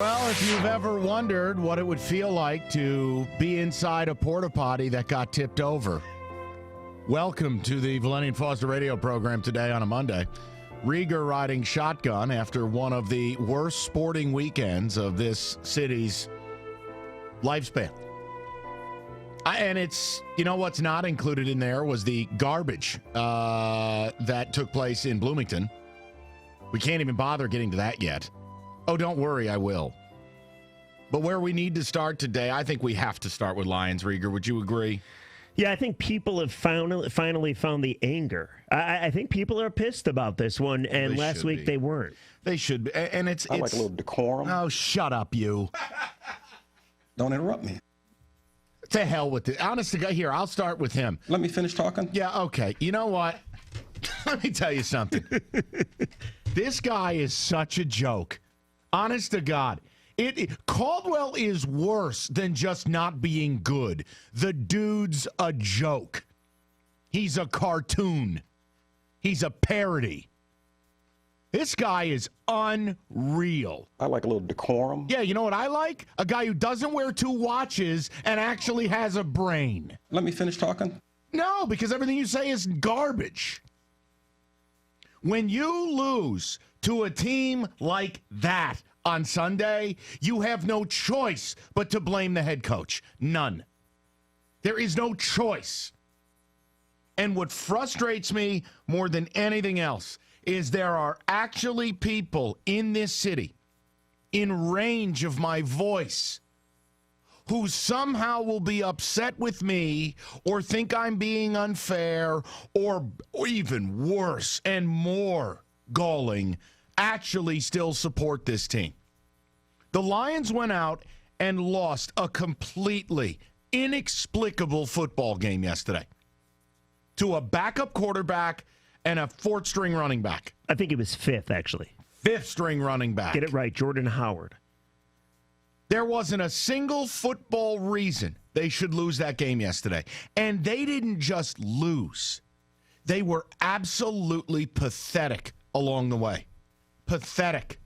Well, if you've ever wondered what it would feel like to be inside a porta potty that got tipped over, welcome to the Valenti and Foster radio program today on a Monday. Rieger riding shotgun after one of the worst sporting weekends of this city's lifespan. And it's, you know, what's not included in there was the garbage that took place in Bloomington. We can't even bother getting to that yet. Oh, don't worry, I will. But where we need to start today, I think we have to start with Lions, Rieger. Would you agree? Yeah, I think people have finally found the anger. I think people are pissed about this one, and last week they weren't. They should be. And it's like a little decorum. Oh, shut up, you. Don't interrupt me. To hell with it. Honest to God, here, I'll start with him. Let me finish talking. Yeah, okay. You know what? Let me tell you something. This guy is such a joke. Honest to God. Caldwell is worse than just not being good. The dude's a joke. He's a cartoon. He's a parody. This guy is unreal. I like a little decorum. Yeah, you know what I like? A guy who doesn't wear two watches and actually has a brain. Let me finish talking. No, because everything you say is garbage. When you lose to a team like that on Sunday, you have no choice but to blame the head coach. None. There is no choice. And what frustrates me more than anything else is there are actually people in this city in range of my voice who somehow will be upset with me or think I'm being unfair or even worse and more galling, actually still support this team. The Lions went out and lost a completely inexplicable football game yesterday to a backup quarterback and a fourth-string running back. I think it was fifth, actually. Fifth-string running back. Get it right, Jordan Howard. There wasn't a single football reason they should lose that game yesterday. And they didn't just lose. They were absolutely pathetic along the way. Pathetic.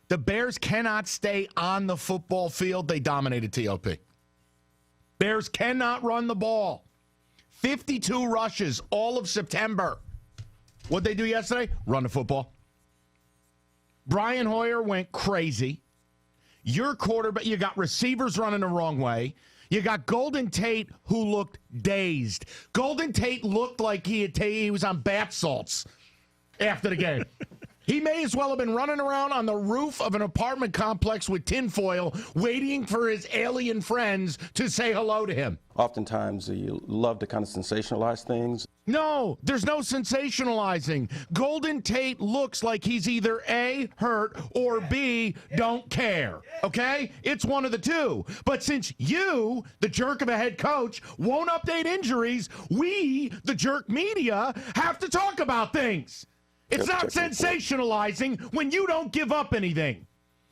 The Bears cannot stay on the football field. They dominated TOP. Bears cannot run the ball. 52 rushes all of September. What'd they do yesterday? Run the football. Brian Hoyer went crazy. Your quarterback, you got receivers running the wrong way. You got Golden Tate, who looked dazed. Golden Tate looked like he was on bath salts after the game. He may as well have been running around on the roof of an apartment complex with tinfoil, waiting for his alien friends to say hello to him. Oftentimes, you love to kind of sensationalize things. No, there's no sensationalizing. Golden Tate looks like he's either A, hurt, or B, don't care. Okay? It's one of the two. But since you, the jerk of a head coach, won't update injuries, we, the jerk media, have to talk about things. It's not sensationalizing when you don't give up anything.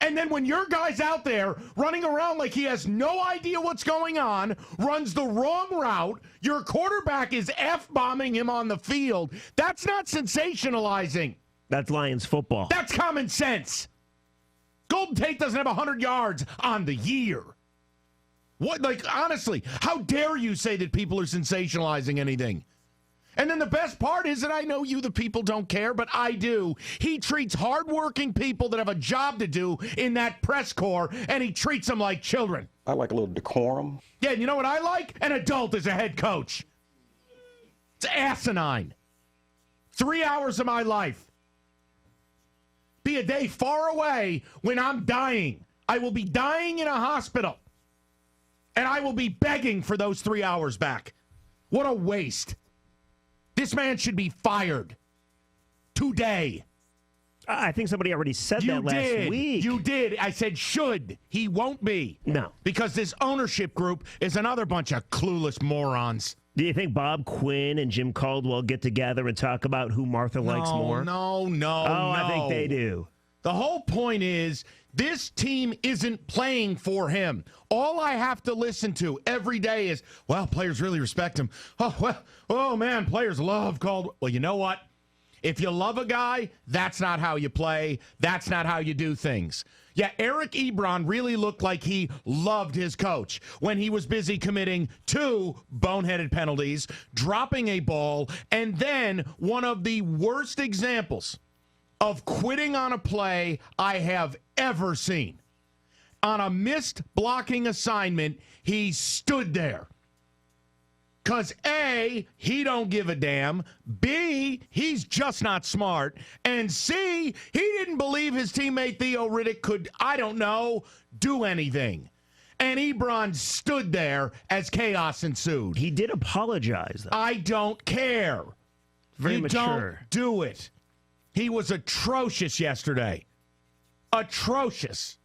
And then when your guy's out there running around like he has no idea what's going on, runs the wrong route, your quarterback is F-bombing him on the field, that's not sensationalizing. That's Lions football. That's common sense. Golden Tate doesn't have 100 yards on the year. What, like, honestly, how dare you say that people are sensationalizing anything? And then the best part is that I know you, the people, don't care, but I do. He treats hardworking people that have a job to do in that press corps, and he treats them like children. I like a little decorum. Yeah, and you know what I like? An adult as a head coach. It's asinine. 3 hours of my life. Be a day far away when I'm dying. I will be dying in a hospital. And I will be begging for those 3 hours back. What a waste. This man should be fired today. I think somebody already said that last week. You did. I said should. He won't be. No. Because this ownership group is another bunch of clueless morons. Do you think Bob Quinn and Jim Caldwell get together and talk about who Martha likes more? No. I think they do. The whole point is this team isn't playing for him. All I have to listen to every day is, well, players really respect him. Oh, man, players love Caldwell. Well, you know what? If you love a guy, that's not how you play. That's not how you do things. Yeah, Eric Ebron really looked like he loved his coach when he was busy committing 2 boneheaded penalties, dropping a ball, and then one of the worst examples of quitting on a play I have ever seen. On a missed blocking assignment, he stood there. Because A, he don't give a damn. B, he's just not smart. And C, he didn't believe his teammate Theo Riddick could, I don't know, do anything. And Ebron stood there as chaos ensued. He did apologize, though. I don't care. Very you mature. Don't do it. He was atrocious yesterday. Atrocious.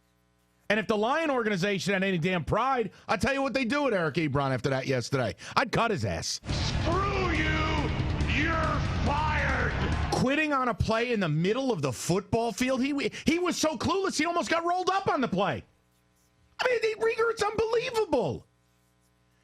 And if the Lion organization had any damn pride, I'll tell you what they do with Eric Ebron after that yesterday. I'd cut his ass. Screw you! You're fired! Quitting on a play in the middle of the football field, he was so clueless he almost got rolled up on the play. I mean, Rieger, it's unbelievable.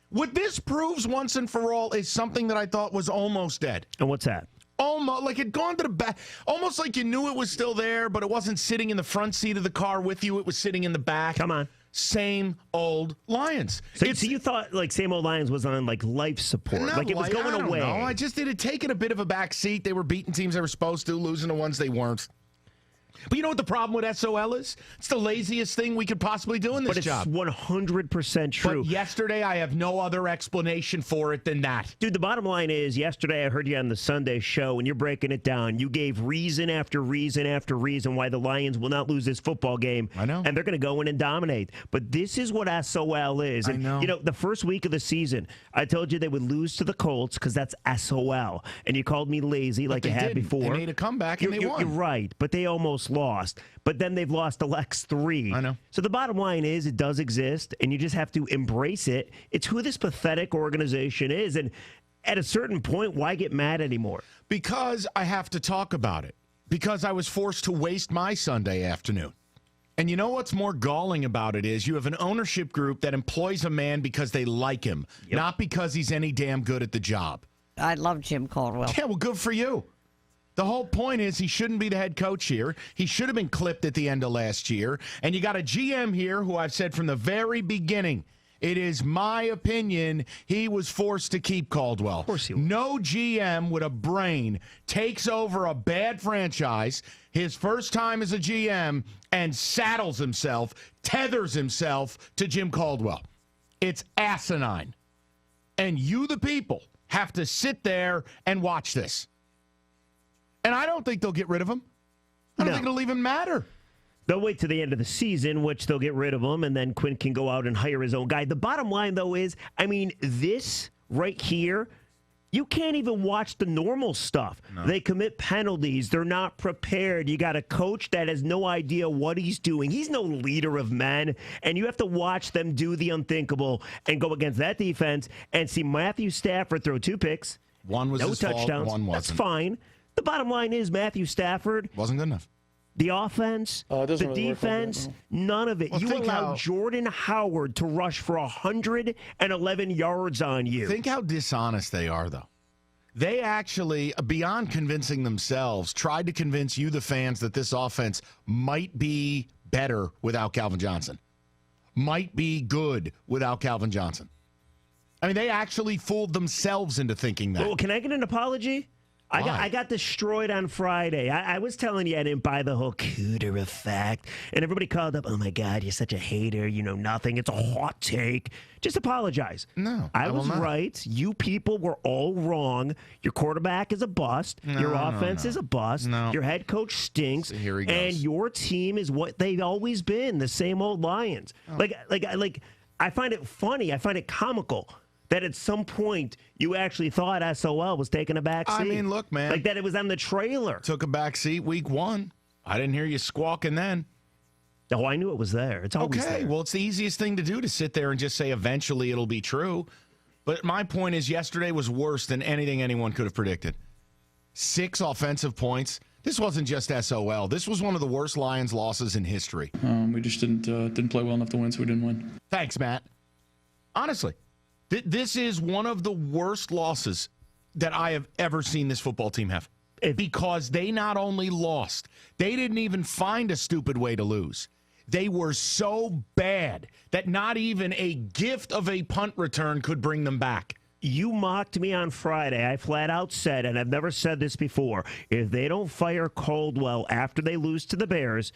What this proves once and for all is something that I thought was almost dead. And what's that? Almost like it gone to the back, almost like you knew it was still there, but it wasn't sitting in the front seat of the car with you. It was sitting in the back. Come on. Same old Lions. So you thought like same old Lions was on like life support, like it was going away. No, I just did it taking a bit of a back seat. They were beating teams they were supposed to, losing the ones they weren't. But you know what the problem with SOL is? It's the laziest thing we could possibly do in this job. But it's 100% true. But yesterday, I have no other explanation for it than that. Dude, the bottom line is, yesterday I heard you on the Sunday show, and you're breaking it down. You gave reason after reason after reason why the Lions will not lose this football game. I know. And they're going to go in and dominate. But this is what SOL is. And, I know. You know, the first week of the season, I told you they would lose to the Colts because that's SOL. And you called me lazy like you had before. They made a comeback and they won. You're right, but they almost lost. But then they've lost to Lex 3. I know. So the bottom line is it does exist, and you just have to embrace it. It's who this pathetic organization is. And at a certain point, why get mad anymore? Because I have to talk about it. Because I was forced to waste my Sunday afternoon. And you know what's more galling about it is you have an ownership group that employs a man because they like him, not because he's any damn good at the job. I love Jim Caldwell. Yeah, well, good for you. The whole point is he shouldn't be the head coach here. He should have been clipped at the end of last year. And you got a GM here who I've said from the very beginning, it is my opinion he was forced to keep Caldwell. Of course he was. No GM with a brain takes over a bad franchise, his first time as a GM, and saddles himself, tethers himself to Jim Caldwell. It's asinine. And you, the people, have to sit there and watch this. And I don't think they'll get rid of him. I don't think it'll even matter. They'll wait to the end of the season, which they'll get rid of him, and then Quinn can go out and hire his own guy. The bottom line, though, is, I mean, this right here, you can't even watch the normal stuff. No. They commit penalties. They're not prepared. You got a coach that has no idea what he's doing. He's no leader of men, and you have to watch them do the unthinkable and go against that defense and see Matthew Stafford throw 2 picks. One was his touchdowns. Fault, one wasn't. That's fine. The bottom line is Matthew Stafford wasn't good enough. The offense, the really defense, none of it. Well, you allowed Jordan Howard to rush for 111 yards on you. Think how dishonest they are, though. They actually, beyond convincing themselves, tried to convince you, the fans, that this offense might be better without Calvin Johnson. Might be good without Calvin Johnson. I mean, they actually fooled themselves into thinking that. Well, can I get an apology? I got destroyed on Friday. I was telling you I didn't buy the whole Cooter effect. And everybody called up, oh, my God, you're such a hater. You know nothing. It's a hot take. Just apologize. No, I was right. You people were all wrong. Your quarterback is a bust. Your offense is a bust. Your head coach stinks. So here he goes. And your team is what they've always been, the same old Lions. Like, I find it funny. I find it comical that at some point you actually thought SOL was taking a back seat. I mean, look, man. Like that it was on the trailer. Took a back seat week 1. I didn't hear you squawking then. Oh, I knew it was there. It's always there. Okay, well, it's the easiest thing to do to sit there and just say eventually it'll be true. But my point is yesterday was worse than anything anyone could have predicted. 6 offensive points. This wasn't just SOL. This was one of the worst Lions losses in history. We just didn't play well enough to win, so we didn't win. Thanks, Matt. Honestly. This is one of the worst losses that I have ever seen this football team have. Because they not only lost, they didn't even find a stupid way to lose. They were so bad that not even a gift of a punt return could bring them back. You mocked me on Friday. I flat out said, and I've never said this before, if they don't fire Caldwell after they lose to the Bears,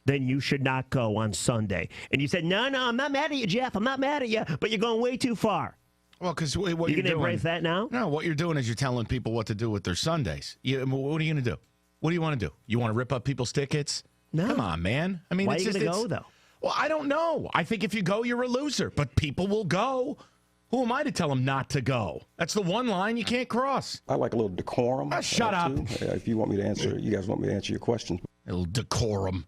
then you should not go on Sunday. And you said, no, I'm not mad at you, Jeff. I'm not mad at you, but you're going way too far. Well, because what you're going to doing, embrace that now? No, what you're doing is you're telling people what to do with their Sundays. What are you going to do? What do you want to do? You want to rip up people's tickets? No. Come on, man. I mean, why it's are you just, going to go, though? Well, I don't know. I think if you go, you're a loser. But people will go. Who am I to tell them not to go? That's the one line you can't cross. I like a little decorum. Shut up. If you want me to answer, you guys want me to answer your questions. A little decorum.